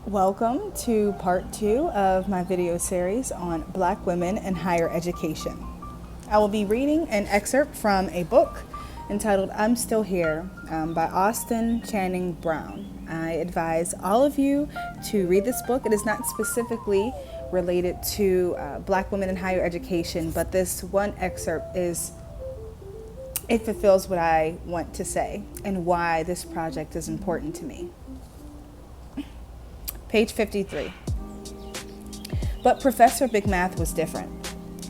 Welcome to part 2 of my video series on Black women and higher education. I will be reading an excerpt from a book entitled I'm Still Here by Austin Channing Brown. I advise all of you to read this book. It is not specifically related to Black women in higher education, but this one excerpt it fulfills what I want to say and why this project is important to me. Page 53. But Professor Big Math was different.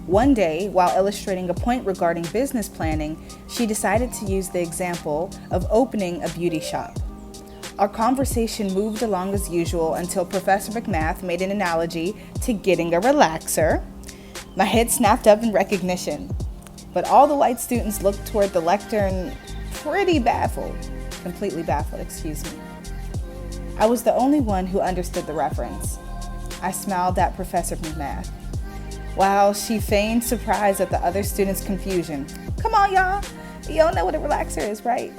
One day, while illustrating a point regarding business planning, she decided to use the example of opening a beauty shop. Our conversation moved along as usual until Professor McMath made an analogy to getting a relaxer. My head snapped up in recognition, but all the white students looked toward the lectern completely baffled, excuse me. I was the only one who understood the reference. I smiled at Professor McMath, while she feigned surprise at the other students' confusion. Come on, y'all. You don't know what a relaxer is, right?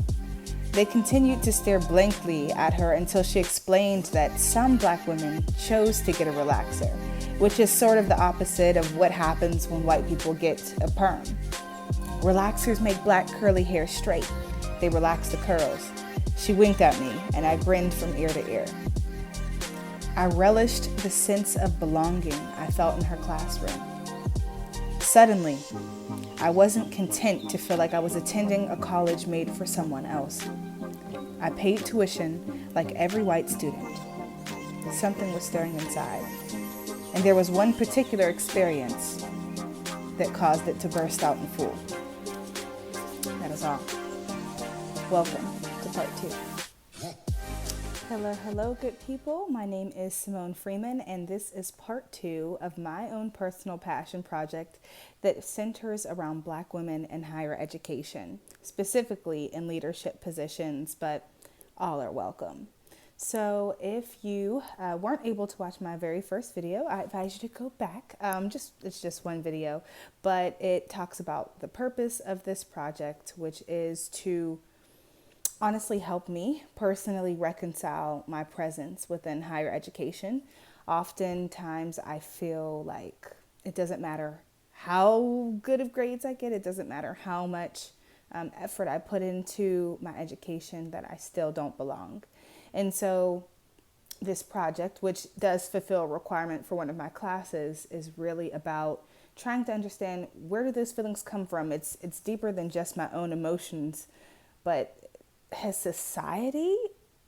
They continued to stare blankly at her until she explained that some Black women chose to get a relaxer, which is sort of the opposite of what happens when white people get a perm. Relaxers make Black curly hair straight. They relax the curls. She winked at me, and I grinned from ear to ear. I relished the sense of belonging I felt in her classroom. Suddenly, I wasn't content to feel like I was attending a college made for someone else. I paid tuition like every white student. Something was stirring inside, and there was one particular experience that caused it to burst out in full. That is all. Welcome to part 2. Hello, good people. My name is Simone Freeman, and this is part 2 of my own personal passion project that centers around Black women in higher education, specifically in leadership positions, but all are welcome. So if you weren't able to watch my very first video, I advise you to go back. It's just one video, but it talks about the purpose of this project, which is to honestly help me personally reconcile my presence within higher education. Oftentimes I feel like it doesn't matter how good of grades I get, it doesn't matter how much effort I put into my education, that I still don't belong. And so this project, which does fulfill a requirement for one of my classes, is really about trying to understand, where do those feelings come from? It's deeper than just my own emotions, but has society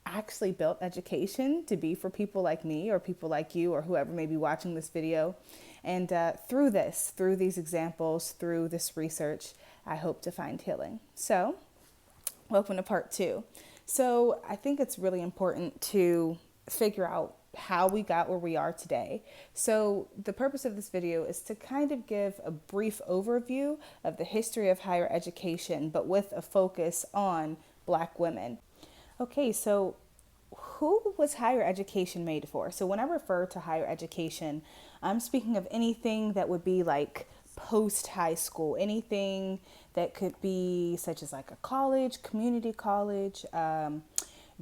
actually built education to be for people like me or people like you or whoever may be watching this video? And through these examples, through this research, I hope to find healing. So, welcome to part 2. So I think it's really important to figure out how we got where we are today. So the purpose of this video is to kind of give a brief overview of the history of higher education, but with a focus on Black women. Okay, so who was higher education made for? So when I refer to higher education, I'm speaking of anything that would be like post-high school, anything that could be such as like a college, community college,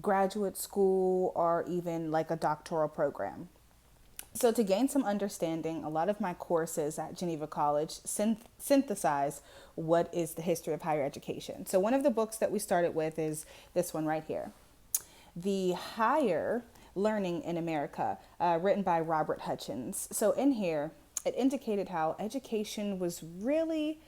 graduate school, or even like a doctoral program. So to gain some understanding, a lot of my courses at Geneva College synthesize what is the history of higher education. So one of the books that we started with is this one right here, The Higher Learning in America, written by Robert Hutchins. So in here, it indicated how education was really,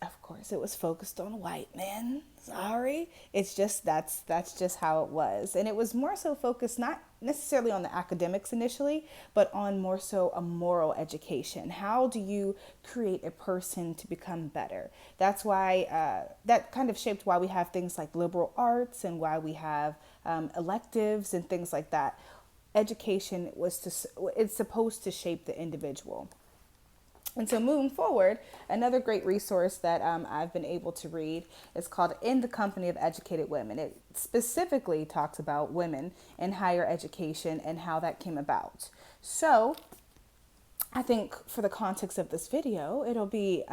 of course, it was focused on white men. Sorry. It's just, that's just how it was. And it was more so focused not necessarily on the academics initially, but on more so a moral education. How do you create a person to become better? That's why, that kind of shaped why we have things like liberal arts and why we have electives and things like that. Education it's supposed to shape the individual. And so moving forward, another great resource that I've been able to read is called In the Company of Educated Women. It specifically talks about women in higher education and how that came about. So I think for the context of this video, it'll be,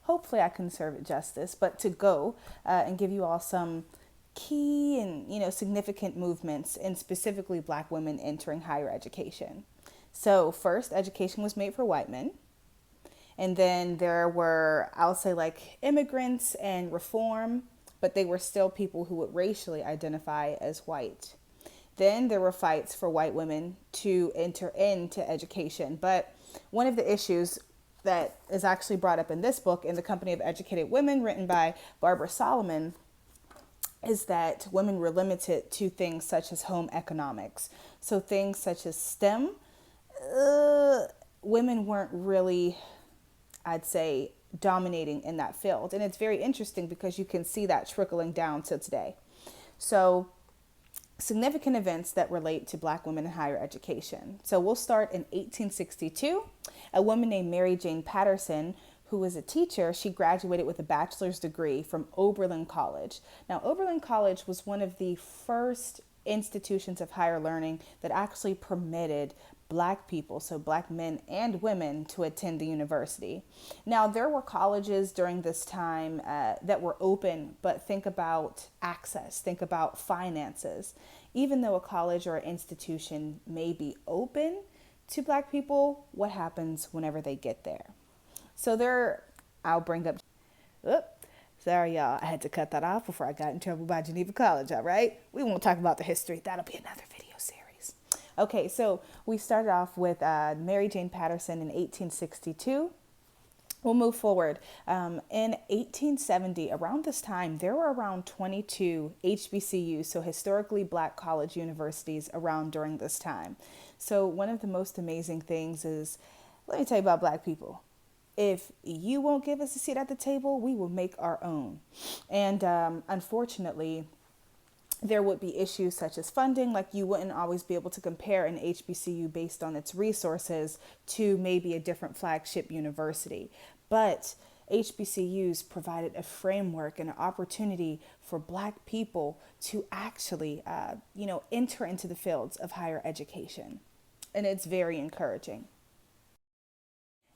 hopefully I can serve it justice, but to go and give you all some key and, significant movements in specifically black women entering higher education. So first, education was made for white men. And then there were, I'll say, like immigrants and reform, but they were still people who would racially identify as white. Then there were fights for white women to enter into education. But one of the issues that is actually brought up in this book, In the Company of Educated Women, written by Barbara Solomon, is that women were limited to things such as home economics. So things such as STEM, women weren't really, I'd say, dominating in that field. And it's very interesting because you can see that trickling down to today. So significant events that relate to black women in higher education. So we'll start in 1862. A woman named Mary Jane Patterson, who was a teacher, she graduated with a bachelor's degree from Oberlin College. Now, Oberlin College was one of the first institutions of higher learning that actually permitted black people, so black men and women, to attend the university. Now, there were colleges during this time that were open, but think about access, think about finances. Even though a college or an institution may be open to black people, what happens whenever they get there? So I'll bring up, sorry y'all, I had to cut that off before I got in trouble by Geneva College, all right? We won't talk about the history, that'll be another video series. Okay, so we started off with Mary Jane Patterson in 1862. We'll move forward. In 1870, around this time, there were around 22 HBCUs, so historically black college universities, around during this time. So one of the most amazing things is, let me tell you about black people. If you won't give us a seat at the table, we will make our own. And unfortunately, there would be issues such as funding, like you wouldn't always be able to compare an HBCU based on its resources to maybe a different flagship university. But HBCUs provided a framework and an opportunity for black people to actually, enter into the fields of higher education. And it's very encouraging.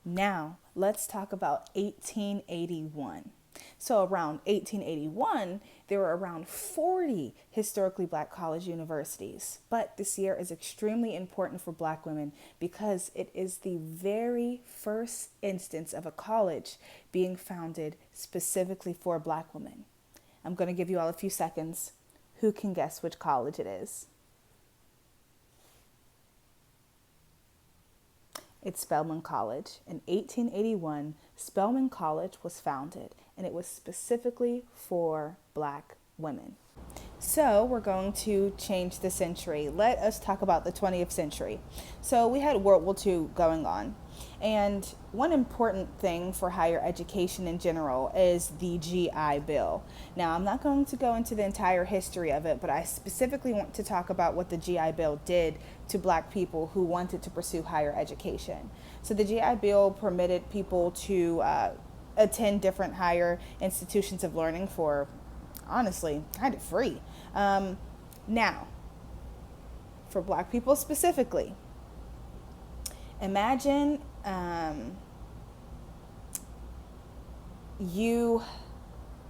Now, let's talk about 1881. So around 1881, there were around 40 historically black college universities. But this year is extremely important for black women because it is the very first instance of a college being founded specifically for black women. I'm going to give you all a few seconds. Who can guess which college it is? It's Spelman College. In 1881, Spelman College was founded, and it was specifically for black women. So we're going to change the century. Let us talk about the 20th century. So we had World War II going on. And one important thing for higher education in general is the GI Bill. Now, I'm not going to go into the entire history of it, but I specifically want to talk about what the GI Bill did to black people who wanted to pursue higher education. So the GI Bill permitted people to attend different higher institutions of learning for, honestly, kind of free. Now, for black people specifically, imagine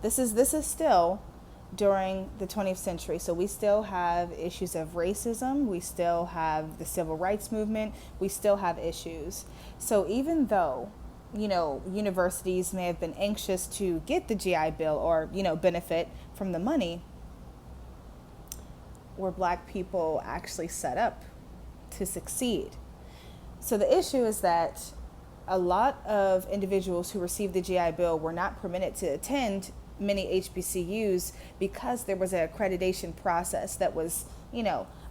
this is still during the 20th century. So we still have issues of racism. We still have the civil rights movement. We still have issues. So even though, universities may have been anxious to get the GI Bill or, benefit from the money, were black people actually set up to succeed? So the issue is that a lot of individuals who received the GI Bill were not permitted to attend many HBCUs because there was an accreditation process that was,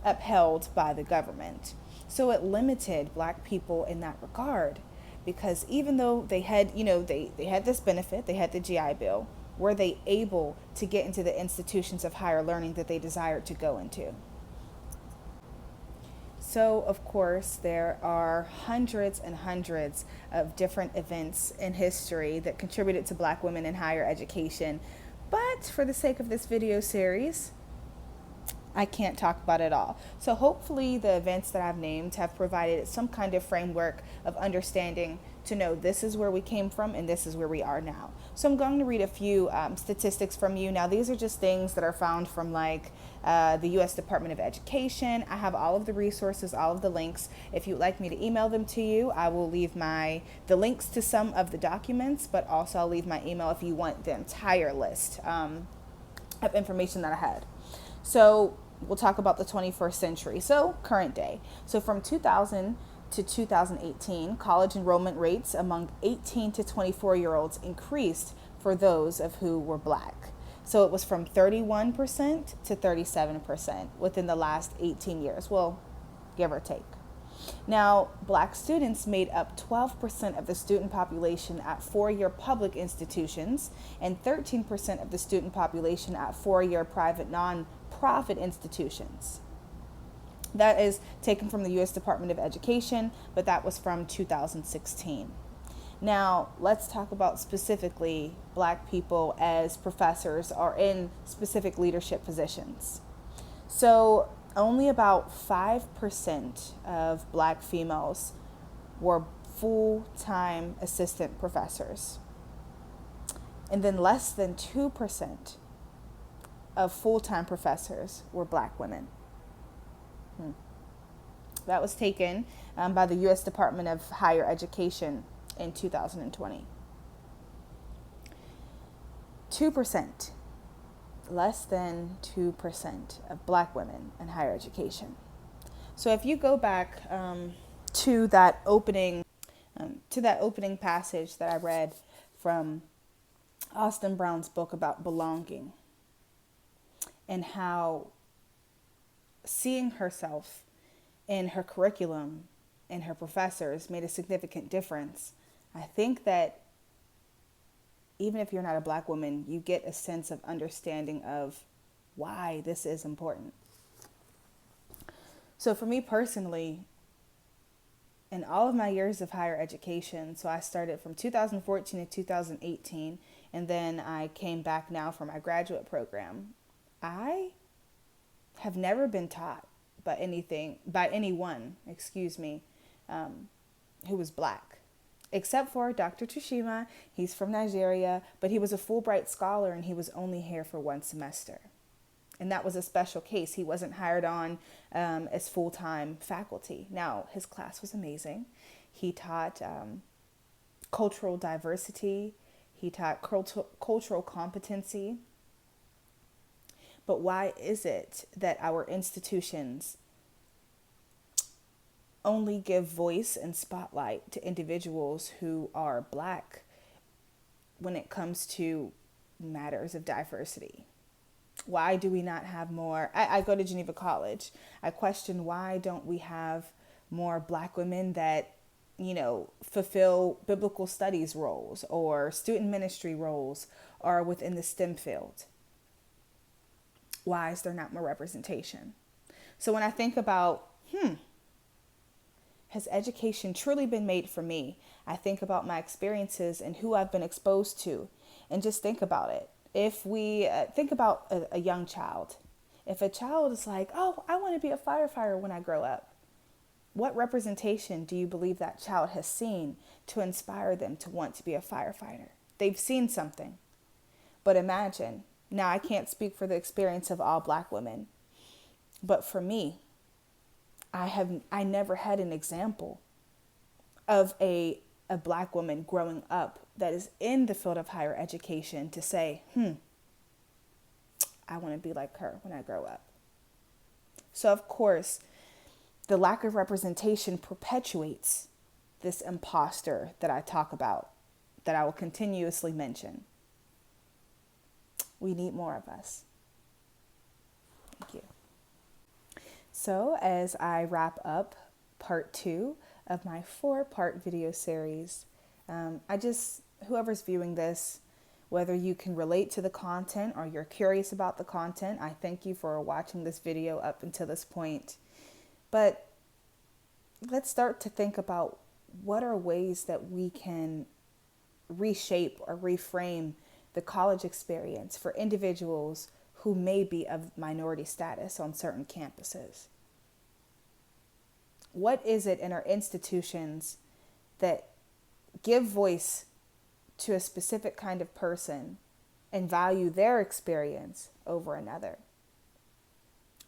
upheld by the government. So it limited black people in that regard, because even though they had, they had this benefit, they had the GI Bill, were they able to get into the institutions of higher learning that they desired to go into? So, of course, there are hundreds and hundreds of different events in history that contributed to black women in higher education. But for the sake of this video series, I can't talk about it all. So hopefully the events that I've named have provided some kind of framework of understanding to know this is where we came from and this is where we are now. So I'm going to read a few statistics from you. Now, these are just things that are found from like the U.S. Department of Education. I have all of the resources, all of the links. If you'd like me to email them to you, I will leave the links to some of the documents, but also I'll leave my email if you want the entire list of information that I had. So we'll talk about the 21st century. So current day. So from 2000 to 2018, college enrollment rates among 18 to 24-year-olds increased for those of who were Black. So it was from 31% to 37% within the last 18 years. Well, give or take. Now, Black students made up 12% of the student population at four-year public institutions and 13% of the student population at four-year private non-profit institutions. That is taken from the U.S. Department of Education, but that was from 2016. Now, let's talk about specifically Black people as professors or in specific leadership positions. So only about 5% of Black females were full-time assistant professors. And then less than 2% of full-time professors were Black women. That was taken by the U.S. Department of Higher Education in 2020. 2%, less than 2% of Black women in higher education. So if you go back to that opening passage that I read from Austin Brown's book about belonging, and how seeing herself in her curriculum and her professors made a significant difference. I think that even if you're not a Black woman, you get a sense of understanding of why this is important. So for me personally, in all of my years of higher education, so I started from 2014 to 2018, and then I came back now for my graduate program, I have never been taught by anyone, who was Black, except for Dr. Tsushima. He's from Nigeria, but he was a Fulbright scholar and he was only here for one semester. And that was a special case. He wasn't hired on as full-time faculty. Now, his class was amazing. He taught cultural diversity. He taught cultural competency. But why is it that our institutions only give voice and spotlight to individuals who are Black when it comes to matters of diversity? Why do we not have more? I go to Geneva College. I question, why don't we have more Black women that, fulfill biblical studies roles or student ministry roles or within the STEM field? Why is there not more representation? So when I think about, has education truly been made for me? I think about my experiences and who I've been exposed to, and just think about it. If we think about a young child, if a child is like, oh, I want to be a firefighter when I grow up, what representation do you believe that child has seen to inspire them to want to be a firefighter? They've seen something. But imagine, now I can't speak for the experience of all Black women, but for me, I never had an example of a Black woman growing up that is in the field of higher education to say, I want to be like her when I grow up. So of course, the lack of representation perpetuates this imposter that I talk about, that I will continuously mention. We need more of us. Thank you. So as I wrap up part 2 of my 4-part video series, whoever's viewing this, whether you can relate to the content or you're curious about the content, I thank you for watching this video up until this point. But let's start to think about what are ways that we can reshape or reframe the college experience for individuals who may be of minority status on certain campuses. What is it in our institutions that give voice to a specific kind of person and value their experience over another?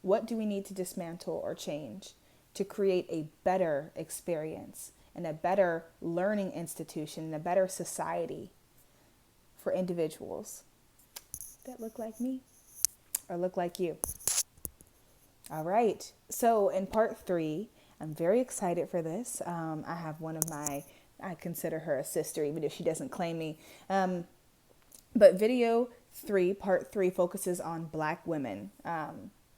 What do we need to dismantle or change to create a better experience and a better learning institution and a better society for individuals that look like me or look like you? All right. So in part 3, I'm very excited for this. I have one of I consider her a sister, even if she doesn't claim me. But video 3, part 3, focuses on Black women,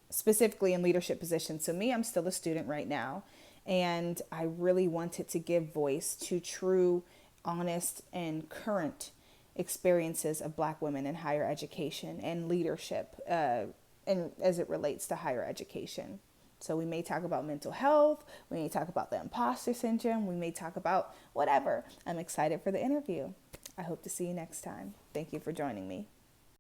specifically in leadership positions. So me, I'm still a student right now, and I really wanted to give voice to true, honest, and current experiences of Black women in higher education and leadership, and as it relates to higher education. So we may talk about mental health, we may talk about the imposter syndrome, we may talk about whatever. I'm excited for the interview. I hope to see you next time. Thank you for joining me.